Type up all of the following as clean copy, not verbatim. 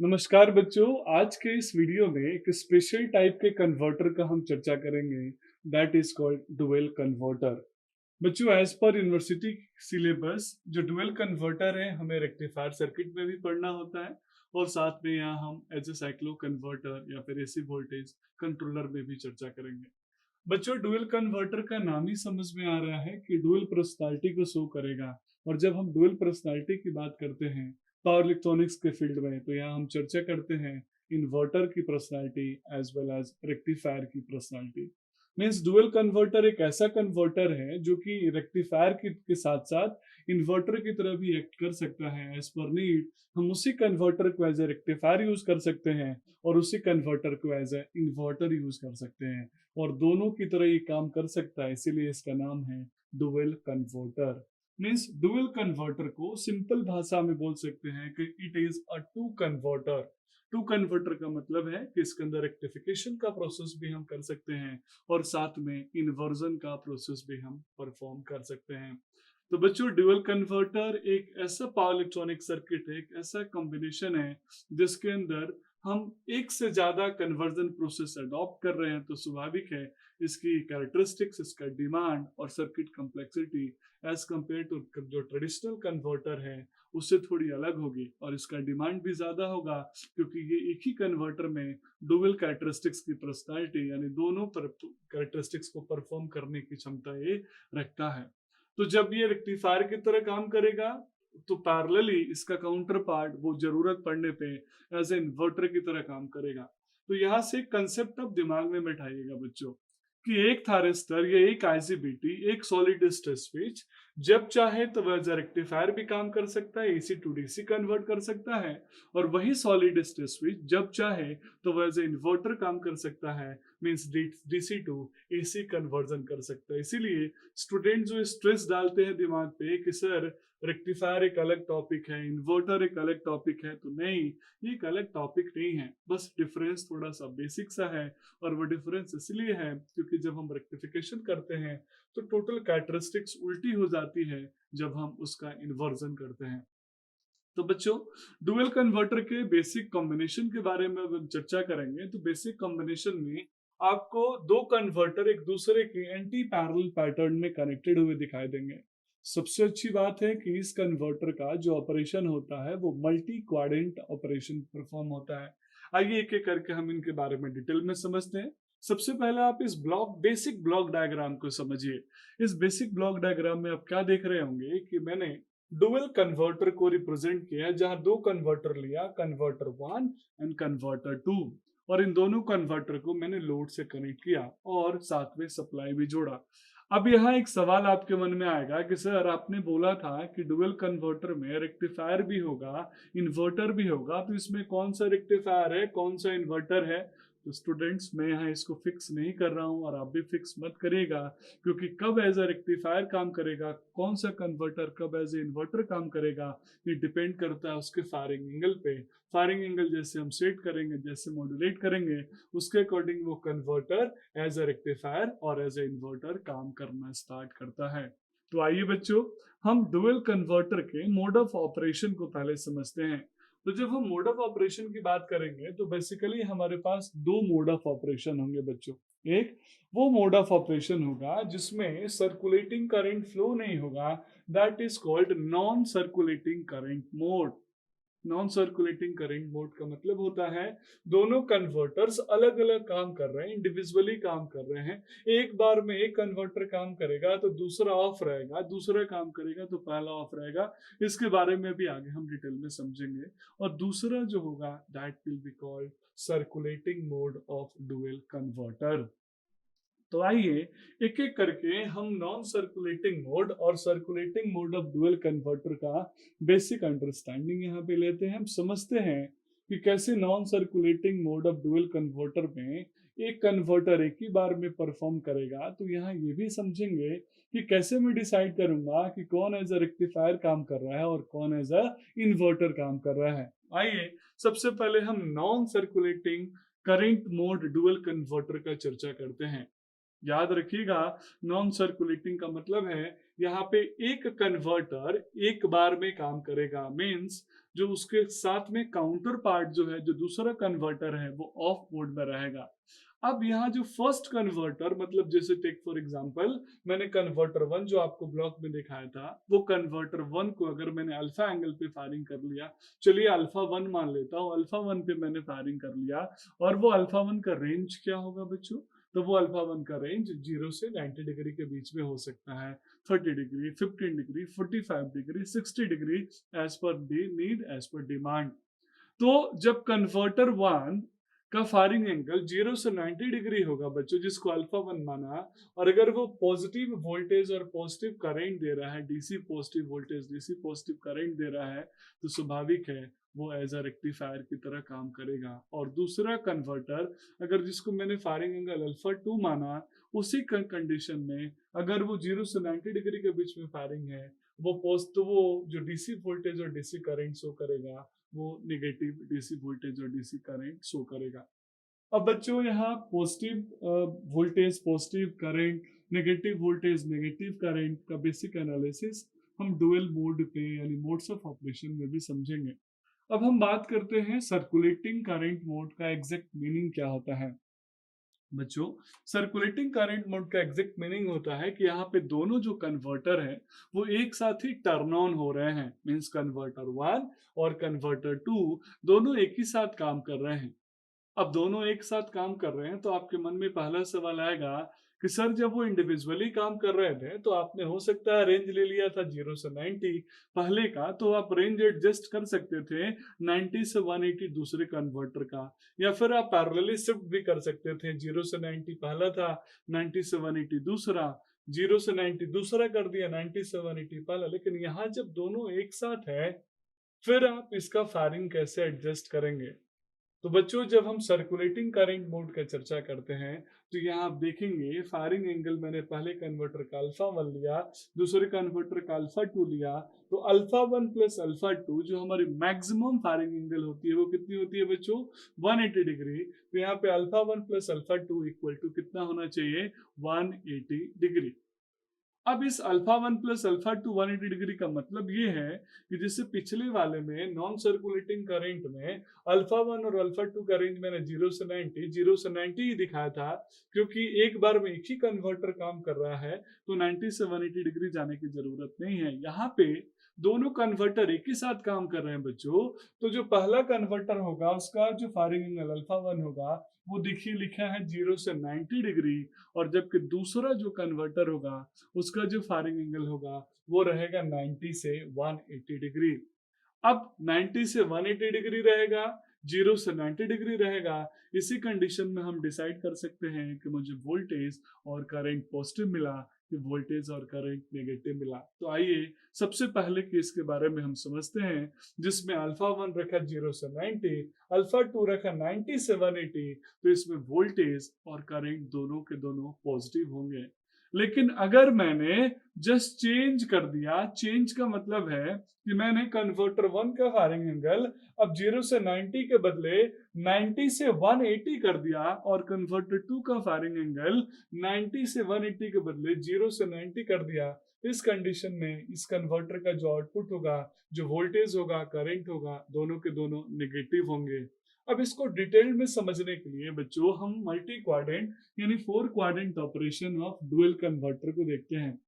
नमस्कार बच्चों। आज के इस वीडियो में एक स्पेशल टाइप के कन्वर्टर का हम चर्चा करेंगे। That is called dual converter. बच्चों, एज पर यूनिवर्सिटी सिलेबस जो डुअल कन्वर्टर है हमें रेक्टिफायर सर्किट में भी पढ़ना होता है और साथ में यहाँ हम एज ए साइक्लो कन्वर्टर या फिर एसी वोल्टेज कंट्रोलर में भी चर्चा करेंगे। बच्चों, डुअल कन्वर्टर का नाम ही समझ में आ रहा है कि डुअल पर्सनालिटी को शो करेगा। और जब हम डुअल पर्सनालिटी की बात करते हैं पावर इलेक्ट्रॉनिक्स के फील्ड में, तो यहाँ हम चर्चा करते हैं इन्वर्टर की personality as well as rectifier की पर्सनालिटी। मीन्स डुअल कन्वर्टर एक ऐसा कन्वर्टर है जो कि रेक्टिफायर के साथ साथ इन्वर्टर की तरह भी एक्ट कर सकता है। एज पर नीड हम उसी कन्वर्टर को एज ए रेक्टिफायर यूज कर सकते हैं और उसी कन्वर्टर को एज ए इन्वर्टर यूज कर सकते हैं और दोनों की तरह ये काम कर सकता है, इसीलिए इसका नाम है dual converter. Means dual converter को सिंपल भाषा में बोल सकते हैं कि it is a two converter. Two converter का मतलब है कि इसके अंदर रेक्टिफिकेशन का प्रोसेस भी हम कर सकते हैं और साथ में इन्वर्जन का प्रोसेस भी हम परफॉर्म कर सकते हैं। तो बच्चों, ड्यूअल कन्वर्टर एक ऐसा पावर इलेक्ट्रॉनिक सर्किट है, एक ऐसा कॉम्बिनेशन है जिसके अंदर हम एक से ज्यादा कन्वर्जन प्रोसेस अडॉप्ट कर रहे हैं। तो स्वाभाविक है इसकी कैरेक्टरिस्टिक्स, इसका डिमांड और circuit complexity as compare to जो ट्रेडिशनल कन्वर्टर है उससे थोड़ी अलग होगी और इसका डिमांड भी ज्यादा होगा, क्योंकि ये एक ही कन्वर्टर में डुअल कैरेक्टरिस्टिक्स की पर्सनालिटी यानी दोनों कैरेक्टरिस्टिक्स को परफॉर्म करने की क्षमता ये रखता है। तो जब ये रेक्टिफायर की तरह काम करेगा तो पैरेलली इसका काउंटर पार्ट वो जरूरत पड़ने पे एज ए इन्वर्टर की तरह काम करेगा। तो यहाँ से कंसेप्ट आप दिमाग में बैठाइएगा बच्चों कि एक थारिस्टर या एक आईजीबीटी एक सॉलिड स्टेट स्विच जब चाहे तो वह एज रेक्टिफायर भी काम कर सकता है, एसी टू डीसी कन्वर्ट कर सकता है। और वही सॉलिड स्टेट स्विच जब चाहे तो वह एज इन्वर्टर काम कर सकता है, means DC to AC conversion कर सकता है। इसीलिए स्टूडेंट जो स्ट्रेस डालते हैं दिमाग पे कि सर रेक्टिफायर एक अलग टॉपिक है, इन्वर्टर एक अलग टॉपिक है, तो नहीं, ये एक अलग टॉपिक नहीं है, बस डिफरेंस थोड़ा सा बेसिक सा है। और वो डिफरेंस इसलिए है क्योंकि जब हम रेक्टिफिकेशन करते हैं तो टोटल कैरेक्टरिस्टिक्स उल्टी हो जाती है जब हम उसका इन्वर्जन करते हैं। तो बच्चों, डुअल कन्वर्टर के बेसिक कॉम्बिनेशन के बारे में अगर चर्चा करेंगे तो बेसिक कॉम्बिनेशन में आपको दो कन्वर्टर एक दूसरे के एंटी पैरेलल पैटर्न में कनेक्टेड हुए दिखाई देंगे। सबसे अच्छी बात है कि इस कन्वर्टर का जो ऑपरेशन होता है वो मल्टी क्वाड्रेंट ऑपरेशन परफॉर्म होता है। आइए एक एक करके हम इनके बारे में डिटेल में समझते हैं। सबसे पहले आप इस बेसिक ब्लॉक डायग्राम को समझिए। इस बेसिक ब्लॉक डायग्राम में आप क्या देख रहे होंगे कि मैंने डुअल कन्वर्टर को रिप्रेजेंट किया है, जहां दो कन्वर्टर लिया, कन्वर्टर 1 एंड कन्वर्टर 2, और इन दोनों कन्वर्टर को मैंने लोड से कनेक्ट किया और साथ में सप्लाई भी जोड़ा। अब यहाँ एक सवाल आपके मन में आएगा कि सर आपने बोला था कि डुअल कन्वर्टर में रेक्टिफायर भी होगा, इन्वर्टर भी होगा, तो इसमें कौन सा रेक्टिफायर है, कौन सा इन्वर्टर है? तो स्टूडेंट्स, मैं यहाँ इसको फिक्स नहीं कर रहा हूँ और आप भी फिक्स मत करिएगा, क्योंकि कब एज अ रेक्टिफायर काम करेगा, कौन सा कन्वर्टर कब एज ए इन्वर्टर काम करेगा, ये डिपेंड करता है उसके फायरिंग एंगल पे। फायरिंग एंगल जैसे हम सेट करेंगे, जैसे मॉड्यूलेट करेंगे, उसके अकॉर्डिंग वो कन्वर्टर एज अ रेक्टिफायर और एज ए इन्वर्टर काम करना स्टार्ट करता है। तो आइए बच्चों, हम डुअल कन्वर्टर के मोड ऑफ ऑपरेशन को पहले समझते हैं। तो जब हम मोड ऑफ ऑपरेशन की बात करेंगे तो बेसिकली हमारे पास दो मोड ऑफ ऑपरेशन होंगे बच्चों। एक वो मोड ऑफ ऑपरेशन होगा जिसमें सर्कुलेटिंग करंट फ्लो नहीं होगा, that is called non circulating current mode. Non circulating current mode का मतलब होता है दोनों कन्वर्टर्स अलग अलग काम कर रहे हैं, इंडिविजुअली काम कर रहे हैं। एक बार में एक कन्वर्टर काम करेगा तो दूसरा ऑफ रहेगा, दूसरा काम करेगा तो पहला ऑफ रहेगा। इसके बारे में भी आगे हम डिटेल में समझेंगे। और दूसरा जो होगा that will be called circulating mode of dual converter. तो आइए एक एक करके हम नॉन सर्कुलेटिंग मोड और circulating mode of dual converter का बेसिक अंडरस्टैंडिंग यहाँ पे लेते हैं। हम समझते हैं कि कैसे non circulating mode of dual converter में एक कन्वर्टर एक ही बार में परफॉर्म करेगा। तो यहाँ ये भी समझेंगे कि कैसे मैं डिसाइड करूंगा कि कौन एज अ रेक्टिफायर काम कर रहा है और कौन एज अ इन्वर्टर काम कर रहा है। आइए सबसे पहले हम non circulating current mode dual converter का चर्चा करते हैं। याद रखिएगा, नॉन सर्कुलेटिंग का मतलब है यहाँ पे एक कन्वर्टर एक बार में काम करेगा, मीन्स जो उसके साथ में काउंटर पार्ट जो है, जो दूसरा कन्वर्टर है, वो ऑफ मोड में रहेगा। अब यहाँ जो फर्स्ट कन्वर्टर, मतलब जैसे टेक फॉर एग्जांपल, मैंने कन्वर्टर वन जो आपको ब्लॉक में दिखाया था, वो कन्वर्टर वन को अगर मैंने अल्फा एंगल पे फायरिंग कर लिया, चलिए अल्फा वन मान लेता हूँ, अल्फा वन पे मैंने फायरिंग कर लिया, और वो अल्फा वन का रेंज क्या होगा बच्चों? तो वो अल्फा वन का रेंज 0 से 90 डिग्री के बीच में हो सकता है, 30 degree, 15 degree, 45 degree, 60 degree, as per the need, as per demand. तो जब कन्वर्टर वन का फायरिंग एंगल 0 से 90 डिग्री होगा बच्चों, जिसको अल्फा वन माना, और अगर वो पॉजिटिव वोल्टेज और पॉजिटिव करंट दे रहा है, DC positive voltage, DC positive current दे रहा है, तो स्वाभाविक है वो एज अ रेक्टिफायर की तरह काम करेगा। और दूसरा कन्वर्टर, अगर जिसको मैंने फायरिंग एंगल अल्फा टू माना, उसी कंडीशन में अगर वो 0 से 90 डिग्री के बीच में फायरिंग है, वो जो डीसी वोल्टेज और डीसी करंट शो करेगा, वो नेगेटिव डीसी वोल्टेज और डीसी करंट शो करेगा। अब बच्चों यहाँ positive voltage, positive current, negative voltage, negative current का बेसिक एनालिसिस हम डुअल मोड पे यानी मोड्स ऑफ ऑपरेशन में भी समझेंगे। अब हम बात करते हैं सर्कुलेटिंग करंट मोड का एग्जैक्ट मीनिंग क्या होता है। बच्चों, सर्कुलेटिंग करंट मोड का एग्जैक्ट मीनिंग होता है कि यहाँ पे दोनों जो कन्वर्टर है वो एक साथ ही टर्न ऑन हो रहे हैं, मींस कन्वर्टर वन और कन्वर्टर टू दोनों एक ही साथ काम कर रहे हैं। अब दोनों एक साथ काम कर रहे हैं तो आपके मन में पहला सवाल आएगा कि सर जब वो इंडिविजुअली काम कर रहे थे तो आपने हो सकता है रेंज ले लिया था 0 से 90 पहले का, तो आप रेंज एडजस्ट कर सकते थे 90 से 180 दूसरे कन्वर्टर का, या फिर आप पैरेलली शिफ्ट भी कर सकते थे, 0 से 90 पहला था, 90 से 180 दूसरा, 0 से 90 दूसरा कर दिया, 90 से 180 पहला। लेकिन यहाँ जब दोनों एक साथ है, फिर आप इसका फायरिंग कैसे एडजस्ट करेंगे? तो बच्चों, जब हम सर्कुलेटिंग करंट मोड का चर्चा करते हैं तो यहाँ आप देखेंगे फायरिंग एंगल मैंने पहले कन्वर्टर का अल्फा वन लिया, दूसरे कन्वर्टर का अल्फा टू लिया, तो alpha one plus alpha to जो हमारी मैक्सिमम फायरिंग एंगल होती है वो कितनी होती है बच्चों? 180 डिग्री। तो यहाँ पे alpha one plus alpha two equal to कितना होना चाहिए? 180 डिग्री। अब इस alpha one plus alpha two 180 degree का मतलब ये है कि जैसे पिछले वाले में नॉन सर्कुलेटिंग करंट में अल्फा वन और अल्फा टू का रेंज मैंने 0 से 90 ही दिखाया था, क्योंकि एक बार में एक ही कन्वर्टर काम कर रहा है तो 90 से 180 डिग्री जाने की जरूरत नहीं है। यहाँ पे दोनों कन्वर्टर एक ही साथ काम कर रहे हैं बच्चों, तो जो पहला कन्वर्टर होगा उसका जो फायरिंग एंगल अल्फा वन होगा वो देखिए लिखा है 0 से 90 डिग्री, और जबकि दूसरा जो कन्वर्टर होगा उसका जो फायरिंग एंगल होगा वो रहेगा 90 से 180 डिग्री। अब 90 से 180 डिग्री रहेगा, 0 से 90 डिग्री रहेगा। इसी कंडीशन में हम डिसाइड कर सकते हैं कि मुझे वोल्टेज और करंट पॉजिटिव मिला कि वोल्टेज और करंट नेगेटिव मिला। तो आइए सबसे पहले केस के बारे में हम समझते हैं, जिसमें अल्फा वन रखा 0 से 90, अल्फा टू रखा 90 से 180, तो इसमें वोल्टेज और करंट दोनों के दोनों पॉजिटिव होंगे। लेकिन अगर मैंने जस्ट चेंज कर दिया, चेंज का मतलब है कि मैंने कन्वर्टर वन का फायरिंग एंगल अब 0 से 90 के बदले 90 से 180 कर दिया, और कन्वर्टर टू का फायरिंग एंगल 90 से 180 के बदले 0 से 90 कर दिया। इस कंडीशन में इस कन्वर्टर का जो आउटपुट होगा, जो वोल्टेज होगा, करंट होगा, दोनों के दोनों नेगेटिव होंगे। अब इसको डिटेल में समझने के लिए बच्चों हम मल्टी क्वाड्रेंट यानी 4 quadrant operation of dual converter को देखते हैं।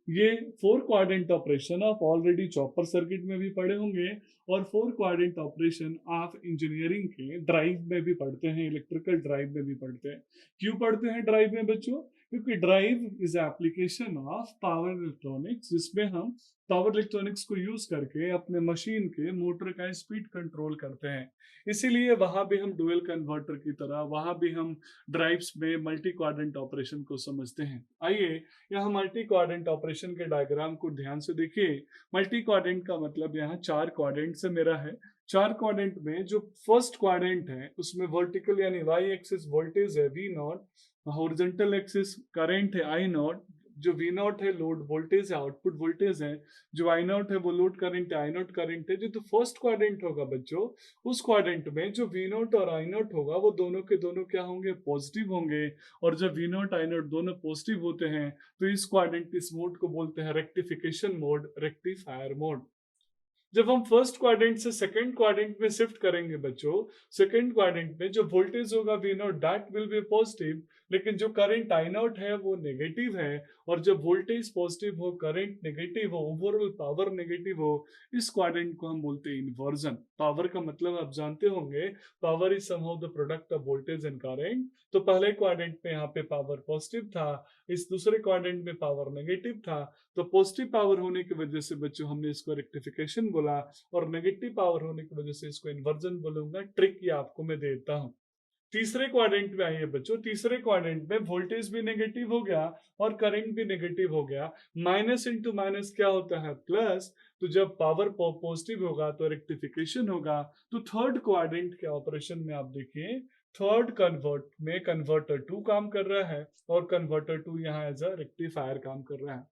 ये 4 क्वाड्रेंट ऑपरेशन आप ऑलरेडी चॉपर सर्किट में भी पढ़े होंगे, और 4 क्वाड्रेंट ऑपरेशन आप इंजीनियरिंग के ड्राइव में भी पढ़ते हैं, इलेक्ट्रिकल ड्राइव में भी पढ़ते हैं। क्यों पढ़ते हैं ड्राइव में बच्चों? क्योंकि drive is application of power electronics, जिसमें हम पावर इलेक्ट्रॉनिक्स को यूज करके अपने मशीन के मोटर का स्पीड कंट्रोल करते हैं। इसीलिए वहां भी हम डुअल कन्वर्टर की तरह वहां भी हम ड्राइव्स में मल्टी क्वाड्रेंट ऑपरेशन को समझते हैं। आइए यहाँ मल्टी क्वाड्रेंट ऑपरेशन के डायग्राम को ध्यान से देखिए। मल्टी क्वाड्रेंट का मतलब यहाँ 4 क्वाड्रेंट से मेरा है। 4 क्वाड्रेंट में जो फर्स्ट क्वाड्रेंट है उसमें वर्टिकल यानी वाई एक्सिस वोल्टेज है V not, horizontal axis current है I नॉट, जो वी नॉट है लोड वोल्टेज है, आउटपुट वोल्टेज है, जो आई नॉट है वो लोड करंट है, आई नॉट करंट है। जो तो फर्स्ट क्वाड्रेंट होगा बच्चों, उस क्वाड्रेंट में जो वी नॉट और आई नॉट होगा वो दोनों के दोनों क्या होंगे, पॉजिटिव होंगे। और जब वी नॉट आई नॉट दोनों पॉजिटिव होते हैं तो इस क्वाड्रेंट इस मोड को बोलते हैं रेक्टिफिकेशन मोड, रेक्टिफायर मोड। जब हम फर्स्ट क्वाड्रेंट से सेकंड क्वाड्रेंट में शिफ्ट करेंगे बच्चों, सेकंड क्वाड्रेंट में जो वोल्टेज होगा V naught that will be positive, लेकिन जो करंट आई नॉट है वो नेगेटिव है। और जब वोल्टेज पॉजिटिव हो, करंट नेगेटिव हो, ओवरऑल पावर नेगेटिव हो, इस क्वाड्रेंट को हम बोलते हैं इन्वर्जन। पावर का मतलब आप जानते होंगे, power is somehow the product of voltage and current. तो पहले क्वाड्रेंट में यहाँ पे पावर पॉजिटिव था, इस दूसरे क्वाड्रेंट में पावर नेगेटिव था। तो पॉजिटिव पावर होने की वजह से बच्चों हमने इसको रेक्टिफिकेशन बोला, और नेगेटिव पावर होने की वजह से इसको इन्वर्जन बोलूंगा। ट्रिक ये आपको मैं देता हूँ। तीसरे क्वाड्रेंट में आइए बच्चों, तीसरे क्वाड्रेंट में वोल्टेज भी नेगेटिव हो गया और करंट भी नेगेटिव हो गया। माइनस इंटू माइनस क्या होता है, प्लस। तो जब पावर पॉजिटिव होगा तो रेक्टिफिकेशन होगा। तो थर्ड क्वाड्रेंट के ऑपरेशन में आप देखिए, थर्ड कन्वर्ट में कन्वर्टर 2 काम कर रहा है और कन्वर्टर 2 यहाँ एज अ रेक्टिफायर काम कर रहा है।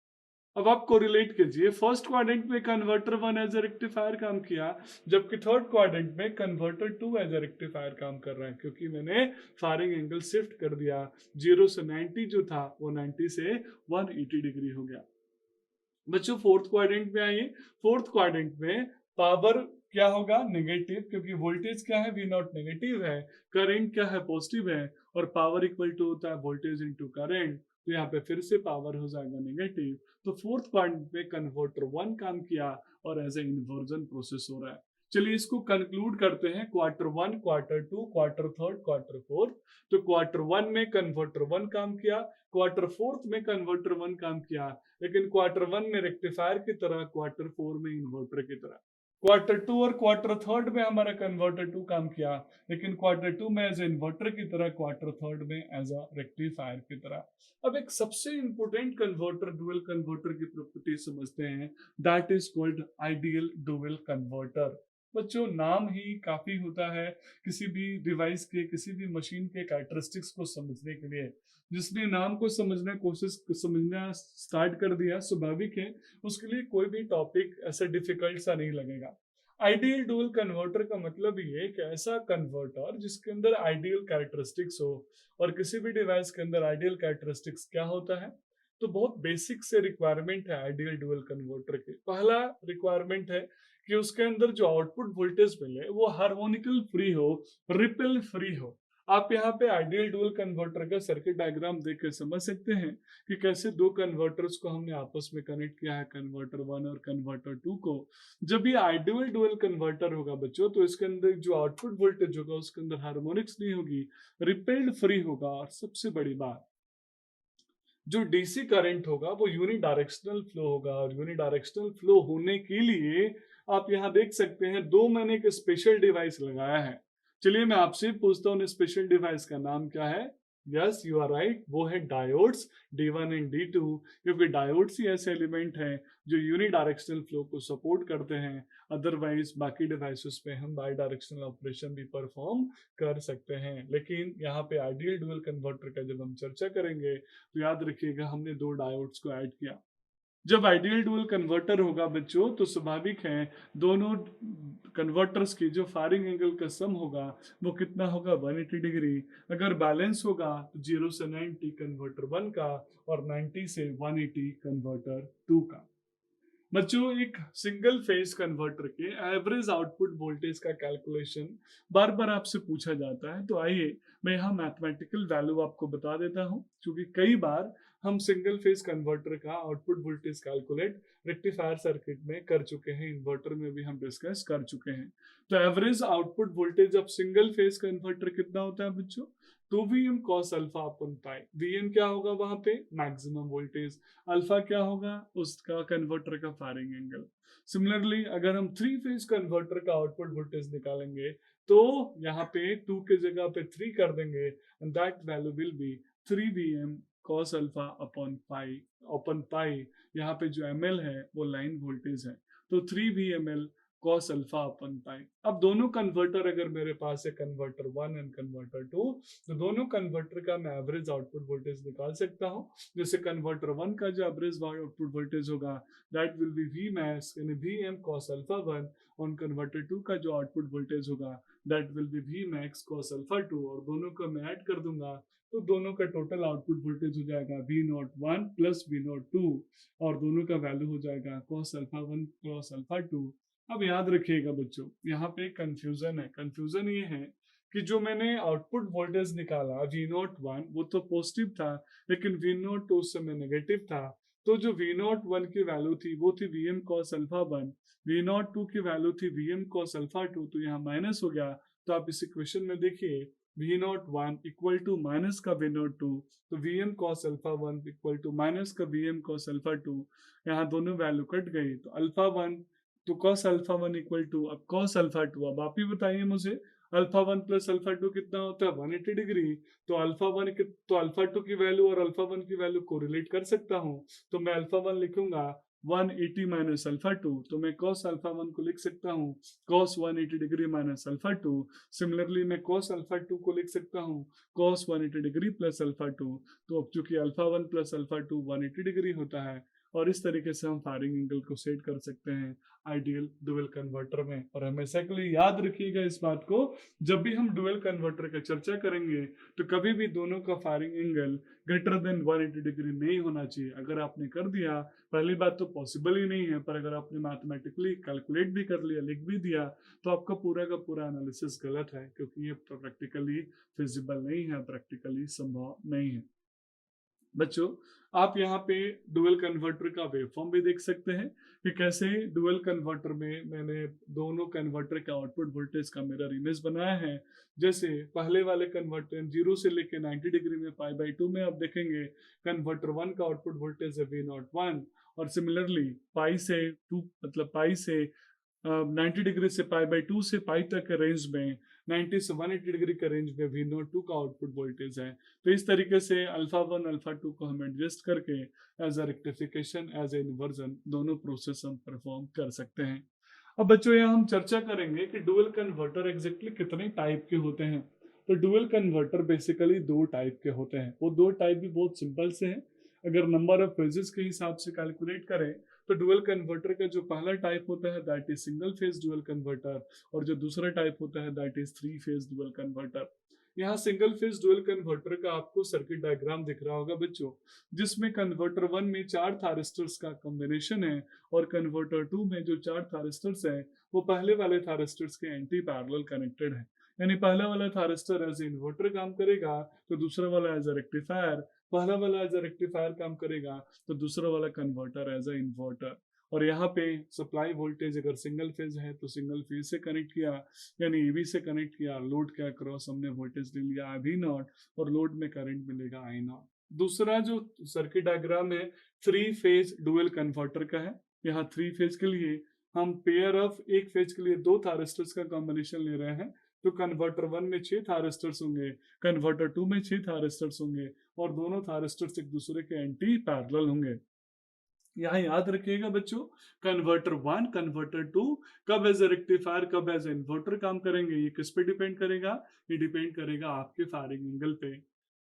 अब आप कोरिलेट कीजिए, फर्स्ट क्वाड्रेंट में कन्वर्टर 1 एज अ रेक्टिफायर काम किया, जबकि थर्ड क्वाड्रेंट में कन्वर्टर 2 एज अ रेक्टिफायर काम कर रहा है, क्योंकि मैंने फायरिंग एंगल शिफ्ट कर दिया। 0 से 90 जो था वो 90 से 180 डिग्री हो गया। बच्चों फोर्थ क्वाड्रेंट में आइए, फोर्थ क्वाड्रेंट में पावर क्या होगा, नेगेटिव, क्योंकि वोल्टेज क्या है, वी नॉट नेगेटिव है, करंट क्या है, पॉजिटिव है, और पावर इक्वल टू होता है वोल्टेज इनटू करंट। तो यहाँ पे फिर से पावर हो जाएगा नेगेटिव। तो फोर्थ क्वाड्रेंट में कन्वर्टर 1 काम किया और एज ए इन्वर्जन प्रोसेस हो रहा है। चलिए इसको कंक्लूड करते हैं, क्वार्टर 1, क्वार्टर 2, क्वार्टर 3, क्वार्टर 4। तो क्वार्टर 1 में कन्वर्टर 1 काम किया, क्वार्टर 4 में कन्वर्टर 1 काम किया, लेकिन क्वार्टर 1 में रेक्टिफायर की तरह, क्वार्टर 4 में इन्वर्टर की तरह। क्वार्टर 2 और क्वार्टर 3 में हमारा कन्वर्टर 2 काम किया, लेकिन क्वार्टर 2 में एज इन्वर्टर की तरह, क्वार्टर 3 में एज अ रेक्टिफायर की तरह। अब एक सबसे इंपॉर्टेंट कन्वर्टर, डुअल कन्वर्टर की प्रॉपर्टी समझते हैं, that is called ideal dual converter. बच्चों नाम ही काफी होता है किसी भी डिवाइस के, किसी भी मशीन के कैरेक्टरिस्टिक्स को समझने के लिए। जिसने नाम को समझना स्टार्ट कर दिया, स्वाभाविक है उसके लिए कोई भी टॉपिक ऐसा डिफिकल्ट सा नहीं लगेगा। आइडियल डुअल कन्वर्टर का मतलब ये कि ऐसा कन्वर्टर जिसके अंदर आइडियल कैरेक्टरिस्टिक्स हो। और किसी भी डिवाइस के अंदर आइडियल कैरेक्टरिस्टिक्स क्या होता है, तो बहुत बेसिक से रिक्वायरमेंट है आइडियल डुअल कन्वर्टर के। पहला रिक्वायरमेंट है कि उसके अंदर जो आउटपुट वोल्टेज मिले वो हार्मोनिकल फ्री हो, रिपल फ्री हो। आप यहाँ पे आइडियल डुअल कन्वर्टर का सर्किट डायग्राम देख के समझ सकते हैं कि कैसे दो कन्वर्टर्स को हमने आपस में कनेक्ट किया है, कन्वर्टर 1 और कन्वर्टर 2 को। जब ये आइडियल डुअल कन्वर्टर होगा बच्चों, तो इसके अंदर जो आउटपुट वोल्टेज होगा उसके अंदर हार्मोनिक्स नहीं होगी, रिपेल्ड फ्री होगा। और सबसे बड़ी बात, जो डीसी करंट होगा वो यूनिडायरेक्शनल फ्लो होगा। और यूनिडायरेक्शनल फ्लो होने के लिए आप यहाँ देख सकते हैं दो मैंने एक स्पेशल डिवाइस लगाया है। चलिए मैं आपसे पूछता हूँ स्पेशल डिवाइस का नाम क्या है। यस यू आर राइट, वो है डायोड्स D1 एंड D2। क्योंकि डायोड्स ही ऐसे एलिमेंट हैं जो यूनिडायरेक्शनल फ्लो को सपोर्ट करते हैं। अदरवाइज बाकी डिवाइसेस पे हम बाई डायरेक्शनल ऑपरेशन भी परफॉर्म कर सकते हैं। लेकिन यहाँ पे आइडियल डुअल कन्वर्टर का जब हम चर्चा करेंगे तो याद रखिएगा हमने दो डायोड्स को ऐड किया। जब आइडियल डुअल कन्वर्टर होगा बच्चों तो स्वाभाविक है दोनों कन्वर्टर्स की जो फायरिंग एंगल का सम होगा वो कितना होगा, 180 डिग्री। अगर बैलेंस होगा तो 0 से 90 कन्वर्टर 1 का और 90 से 180 कन्वर्टर 2 का। बच्चों एक सिंगल फेज कन्वर्टर के एवरेज आउटपुट वोल्टेज का कैलकुलेशन बार बार आपसे पूछा जाता है। तो आइए मैं यहाँ मैथमेटिकल वैल्यू आपको बता देता हूँ, क्योंकि कई बार हम सिंगल फेज कन्वर्टर का output voltage calculate rectifier circuit में कर चुके हैं, इन्वर्टर में भी हम डिस्कस कर चुके हैं। तो average output voltage of single phase converter कितना होता है बच्चों, 2Vm cos अल्फा अपन पाई। Vm क्या होगा वहां पे, मैक्सिमम वोल्टेज। अल्फा क्या होगा, उसका कन्वर्टर का फायरिंग एंगल। सिमिलरली अगर हम 3 फेज कन्वर्टर का आउटपुट वोल्टेज निकालेंगे तो यहाँ पे 2 के जगह पे 3 कर देंगे, and that value will be 3Vm cos alpha upon pi. यहाँ पे जो ml है वो लाइन वोल्टेज है, तो 3 VML cos अल्फा अपन पाई। अब दोनों कन्वर्टर अगर मेरे पास है, कन्वर्टर 1 एंड कन्वर्टर 2, तो दोनों कन्वर्टर का मैं एवरेज आउटपुट वोल्टेज निकाल सकता हूँ। जैसे कन्वर्टर 1 का जो एवरेज आउटपुट वोल्टेज होगा that will be V max यानी वी एम कॉस अल्फा 1, और कन्वर्टर 2 का जो आउटपुट वोल्टेज होगा that will be V max cos alpha 2, और दोनों को मैं ऐड कर दूंगा तो दोनों का टोटल आउटपुट वोल्टेज हो जाएगा V naught 1 plus V naught 2, और दोनों का वैल्यू हो जाएगा कॉस अल्फा 1 कॉस अल्फा 2। अब याद रखिएगा बच्चों, यहाँ पे कंफ्यूजन है। कंफ्यूजन ये है कि जो मैंने आउटपुट वोल्टेज निकाला वी नॉट 1 वो तो पॉजिटिव था, लेकिन वी नॉट 2 उस समय नेगेटिव था। तो जो वी नॉट 1 की वैल्यू थी वो थी V M cos alpha 1, V naught 2 की वैल्यू थी वी एम कॉस अल्फा 2, तो यहाँ माइनस हो गया। तो आप इस इक्वेशन में देखिए V naught 1 equal to minus का वी नॉट 2, तो V M cos alpha 1 equal to minus का वी एम कॉस अल्फा 2, यहाँ दोनों वैल्यू कट गई तो अल्फा 1 तो cos अल्फा 1 इक्वल टू अब cos अल्फा 2। अब आप ही बताइए मुझे अल्फा 1 प्लस अल्फा 2 कितना होता है 180 डिग्री। तो अल्फा 1 तो अल्फा 2 की वैल्यू और अल्फा 1 की वैल्यू को रिलेट कर सकता हूँ। तो मैं अल्फा 1 लिखूंगा 180 माइनस अल्फा 2, तो मैं cos अल्फा 1 को लिख सकता हूँ cos 180 degree minus alpha 2। Similarly मैं cos अल्फा 2 को लिख सकता हूँ cos 180 डिग्री प्लस अल्फा 2। तो अब चूंकि अल्फा 1 प्लस अल्फा 2 180 डिग्री होता है, और इस तरीके से हम फायरिंग एंगल को सेट कर सकते हैं आइडियल डुअल कन्वर्टर में। और हमेशा के लिए याद रखिएगा इस बात को, जब भी हम डुअल कन्वर्टर की चर्चा करेंगे तो कभी भी दोनों का firing angle greater than 180 degree नहीं होना चाहिए। अगर आपने कर दिया, पहली बात तो पॉसिबल ही नहीं है, पर अगर आपने मैथमेटिकली कैलकुलेट भी कर लिया, लिख भी दिया, तो आपका पूरा का पूरा एनालिसिस गलत है, क्योंकि ये प्रैक्टिकली फिजिबल नहीं है, प्रैक्टिकली संभव नहीं है। बच्चों, आप यहाँ पे डुअल कन्वर्टर का वेवफॉर्म भी देख सकते हैं कि कैसे डुअल कन्वर्टर में मैंने दोनों कन्वर्टर का आउटपुट वोल्टेज का मिरर इमेज बनाया है। जैसे पहले वाले कन्वर्टर 0 से लेके 90 डिग्री में पाई बाई 2 में आप देखेंगे कन्वर्टर 1 का आउटपुट वोल्टेज है वी नॉट 1, और सिमिलरली पाई से 2 मतलब पाई से 90 डिग्री से पाई बाई 2 से पाई तक के रेंज में 90 से 180 डिग्री के रेंज में वी नॉट 2 का आउटपुट वोल्टेज है। तो इस तरीके से अल्फा 1 अल्फा 2 को हम एडजस्ट करके as a rectification as a inversion दोनों प्रोसेस हम परफॉर्म कर सकते हैं। अब बच्चों यहाँ हम चर्चा करेंगे कि डुअल कन्वर्टर एग्जैक्टली कितने टाइप के होते हैं। तो डुअल कन्वर्टर बेसिकली 2 टाइप के होते हैं। वो 2 टाइप भी बहुत सिंपल से हैं। अगर नंबर ऑफ फेजेस के हिसाब से कैलकुलेट करें तो डुअल कन्वर्टर का जो पहला टाइप होता है that is single phase dual converter, और जो दूसरा टाइप होता है that is 3 phase dual converter. यहाँ सिंगल फेज डुअल कन्वर्टर का आपको सर्किट डायग्राम दिख रहा होगा बच्चों, जिसमें कन्वर्टर 1 में 4 थारिस्टर्स का कॉम्बिनेशन है, और कन्वर्टर 2 में जो 4 थारिस्टर्स है वो पहले वाले थारिस्टर्स के एंटी पैरेलल कनेक्टेड है। यानी पहला वाला थारिस्टर एज ए इन्वर्टर काम करेगा तो दूसरा वाला एज अ रेक्टिफायर, पहला वाला एज अ रेक्टिफायर काम करेगा तो दूसरा वाला कन्वर्टर एज अ इन्वर्टर। और यहाँ पे सप्लाई वोल्टेज अगर सिंगल फेज है तो सिंगल फेज से कनेक्ट किया, यानी ईवी से कनेक्ट किया, लोड के अक्रॉस हमने वोल्टेज ले लिया आई वी नॉट, और लोड में करंट मिलेगा आई नॉट। दूसरा जो सर्किट डायग्राम है 3 फेज डुअल कन्वर्टर का है। यहाँ 3 फेज के लिए हम पेयर ऑफ एक फेज के लिए 2 थारिस्टर्स का कॉम्बिनेशन ले रहे हैं। तो कन्वर्टर 1 में 6 थारिस्टर्स होंगे, कन्वर्टर 2 में 6 थारिस्टर्स होंगे, और दोनों थारिस्टर्स एक दूसरे के एंटी पैरेलल होंगे। यहाँ याद रखिएगा बच्चों, कन्वर्टर 1 कन्वर्टर 2 कब एज ए रेक्टिफायर कब एज ए इन्वर्टर काम करेंगे, ये किस पे डिपेंड करेगा, ये डिपेंड करेगा आपके फायरिंग एंगल पे।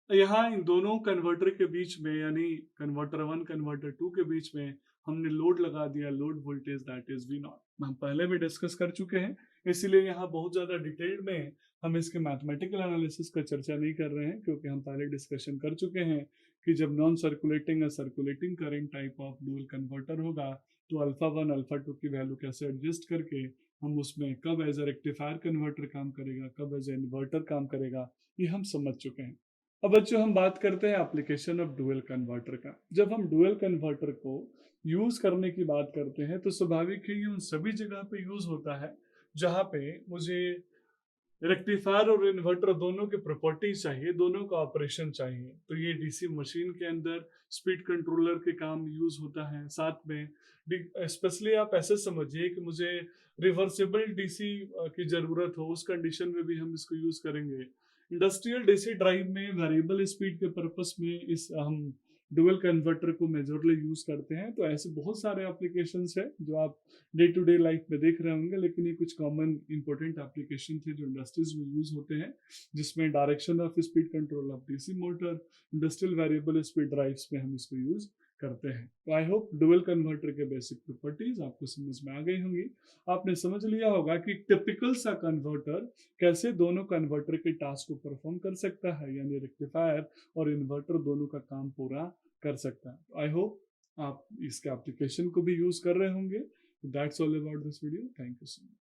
यहाँ इन दोनों कन्वर्टर के बीच में यानी कन्वर्टर 1 कन्वर्टर 2 के बीच में हमने लोड लगा दिया, load voltage that is V naught. हम पहले भी डिस्कस कर चुके हैं, इसीलिए यहाँ बहुत ज्यादा डिटेल में हम इसके मैथमेटिकल एनालिसिस का चर्चा नहीं कर रहे हैं, क्योंकि हम पहले डिस्कशन कर चुके हैं कि जब नॉन सर्कुलेटिंग या circulating current type of dual converter होगा तो अल्फा 1 अल्फा 2 की वैल्यू कैसे एडजस्ट करके हम उसमें कब एज अ रेक्टिफायर कन्वर्टर काम करेगा, कब एज ए इन्वर्टर काम करेगा, ये हम समझ चुके हैं। अब बच्चों हम बात करते हैं एप्लीकेशन ऑफ डुअल कन्वर्टर का। जब हम डुअल कन्वर्टर को यूज करने की बात करते हैं तो स्वाभाविक है ये उन सभी जगह पे यूज होता है जहाँ पे मुझे रेक्टिफायर और इन्वर्टर दोनों के प्रॉपर्टी चाहिए, दोनों का ऑपरेशन चाहिए। तो ये डीसी मशीन के अंदर स्पीड कंट्रोलर के काम यूज होता है। साथ में स्पेशली आप ऐसे समझिए कि मुझे रिवर्सिबल डीसी की जरूरत हो, उस कंडीशन में भी हम इसको यूज करेंगे। इंडस्ट्रियल डीसी ड्राइव में वेरिएबल स्पीड के पर्पस में इस हम डुअल कन्वर्टर को मेजरली यूज करते हैं। तो ऐसे बहुत सारे एप्लीकेशंस है जो आप डे टू डे लाइफ में देख रहे होंगे, लेकिन ये कुछ कॉमन इंपॉर्टेंट एप्लीकेशन थे जो इंडस्ट्रीज में यूज होते हैं, जिसमें direction of speed control of DC motor, industrial variable speed drives में हम इसको यूज करते हैं। तो आई होप डुअल कन्वर्टर के बेसिक प्रॉपर्टीज आपको समझ में आ गई होंगी। आपने समझ लिया होगा कि टिपिकल सा कन्वर्टर कैसे दोनों कन्वर्टर के टास्क को परफॉर्म कर सकता है, यानी रेक्टिफायर और इन्वर्टर दोनों का काम पूरा कर सकता है। आई होप आप इसके एप्लीकेशन को भी यूज कर रहे होंगे। That's all about this video. Thank you so much.